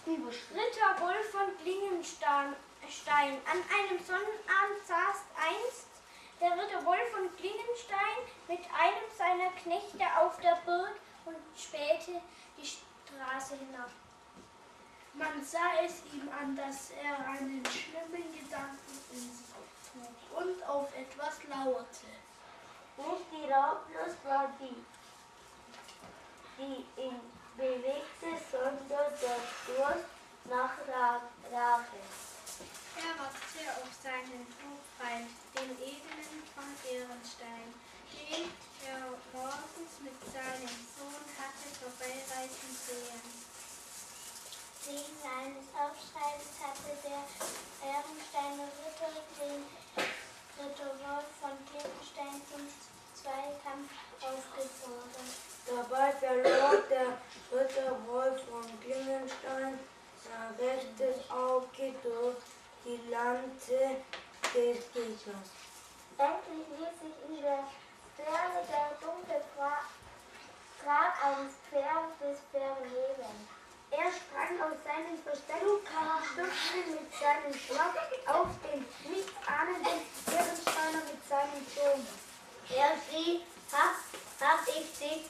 Ritter Wolf von Klingenstein. An einem Sonnenabend saß einst der Ritter Wolf von Klingenstein mit einem seiner Knechte auf der Burg und spähte die Straße hinab. Man sah es ihm an, dass er einen schlimmen Gedanken in sich trug und auf etwas lauerte. Nicht die Raublust war die ihn bewegte, sondern der Durst nach Rache. Er wartete auf seinen Todfeind, den edlen von Ehrenstein, den er morgens mit seinem Sohn hatte vorbeireiten sehen. Wegen eines Aufschreibens hatte der Ehrensteiner Ritter den Ritter Wolf von Klingenstein zum Zweikampf aufgefordert. Dabei verlor der Ritter Wolf von Klingenstein sein rechtes Auge durch die Lanze des Gegners. Endlich ließ sich in der Ferne der dunkle Pfad eines Pferdes vernehmen. Er sprang aus seinem Versteck, stürzte mit seinem Schwert auf den nicht ahnenden Ehrensteiner mit seinem Sohn. Er schrie, hab ich dich,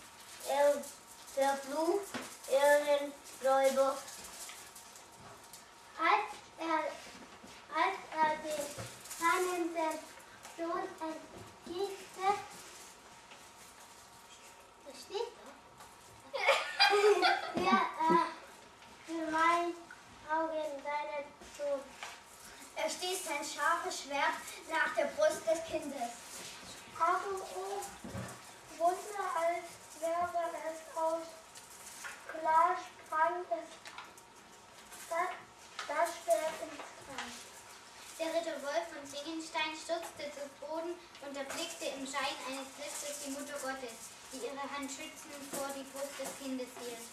verflucht, Ehrenräuber. Als er den handelnden Sohn entdeckte, das steht doch, für mein Augen seinen Sohn. Er stieß sein scharfes Schwert nach der Brust des Kindes. Aber oh, Wunder, als wäre es aus Glas, sprang das Schwert ins Kreis. Der Ritter Wolf von Klingenstein stürzte zu Boden und erblickte im Schein eines Lichtes die Mutter Gottes, die ihre Hand schützend vor die Brust des Kindes hielt.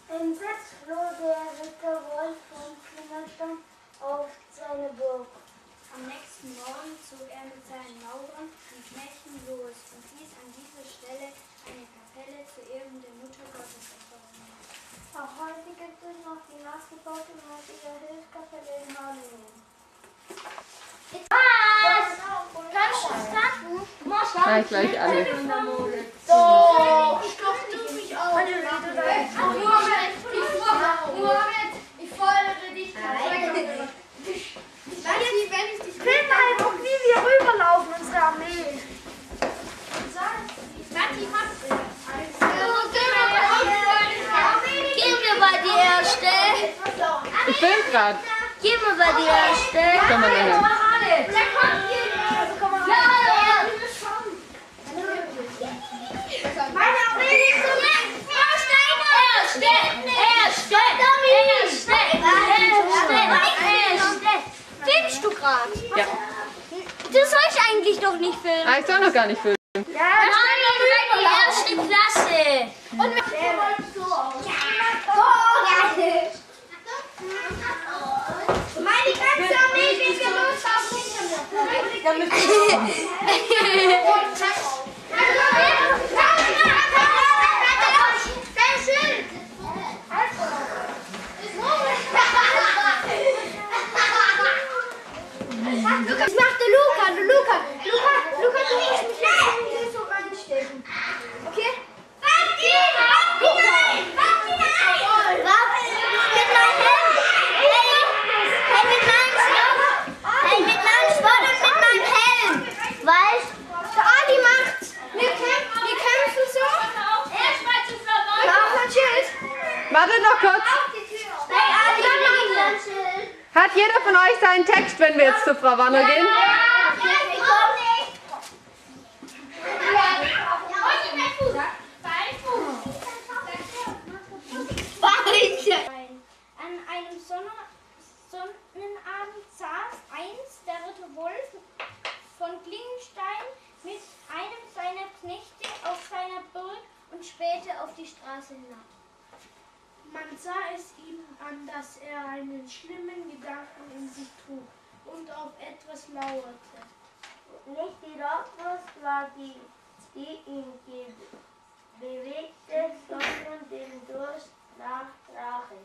Entsetzt floh der Ritter Wolf von Klingenstein auf seine Burg. Am nächsten Morgen zog er mit seinen Maurern und Knechten los und ließ an dieser Stelle eine Kapelle zu Ehren der Mutter Gottes erbauen. Auch heute gibt es noch die nachgebaute Maria Hilfskapelle in Harlingen. Ja, gleich alle. So, stopp mich auf. Mohammed, ich fordere dich. Film einfach, wie wir rüberlaufen, unsere Armee. Gehen wir bei die erste. Ich bin grad. Gehen wir bei die erste. Komm mal her. Meine Armee liegt so Filmst du grad? Ja. Das soll ich eigentlich doch nicht filmen. Ah, ich soll noch gar nicht filmen. Nein, die erste Klasse. Meine ganze Armee steht gelöst auf Das macht der Luca. Luca, du musst mich so reinstecken. Okay? Weißt der Adi macht's. Wir kämpfen so. Mach ein Schild. Wartet noch kurz. Hey, Adi, mach ein Schild. Hat jeder von euch seinen Text, wenn wir jetzt zu Frau Wanner gehen? Ich komm nicht. An einem Sonnenabend saß einst der Ritter Wolf von Klingenstein mit einem seiner Knechte auf seiner Burg und spähte auf die Straße hinab. Man sah es ihm an, dass er einen schlimmen Gedanken in sich trug und auf etwas lauerte. Nicht die Raublust war die ihn bewegte, sondern den Durst nach Rache.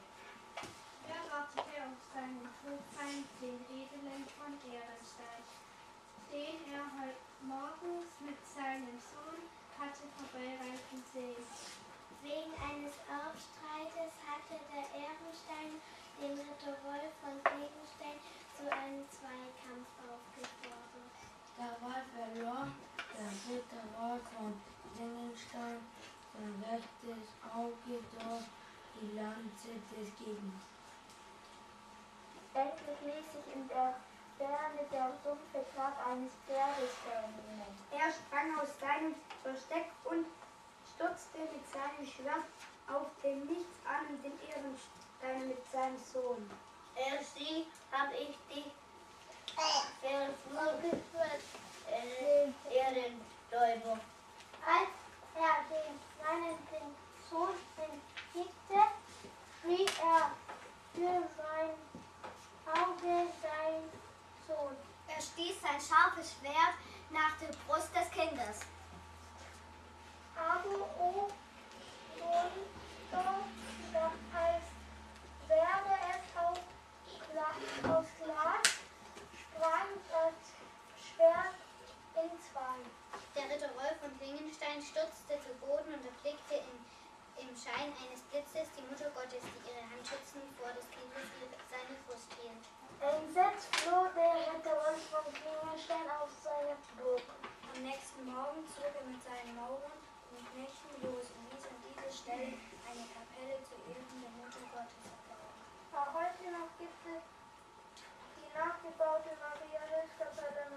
die Lanze des Gegners. Endlich ließ sich in der Ferne der dumpfe Trab eines Pferdes vernehmen. Er sprang aus seinem Versteck und stürzte mit seinem Schwert auf den nichtsahnenden Ehrenstein mit seinem Sohn. Sie hab ich dich verflucht, Ehrenräuber. Als er seinen Sohn entdeckte, schrie er für sein Auge sein Sohn. Er stieß sein scharfes Schwert nach der Brust des Kindes. Aber o Monster, das heißt, werde es aus Glas, sprang das Schwert in zwei. Der Ritter Rolf von Klingenstein stürzte zu Boden und erblickte im Schein eines Blitzes die Mutter Gottes, die ihre Hand schützend vor des Kindes seine Brust hielt. Entsetzt floh der Ritter Rolf von Klingenstein auf seine Burg. Am nächsten Morgen zog er mit seinen Maurern und Knechten los und ließ an dieser Stelle eine Kapelle zu Ehren der Mutter Gottes erbauen. Auch heute noch gibt es die nachgebaute Maria-Hilfskapelle in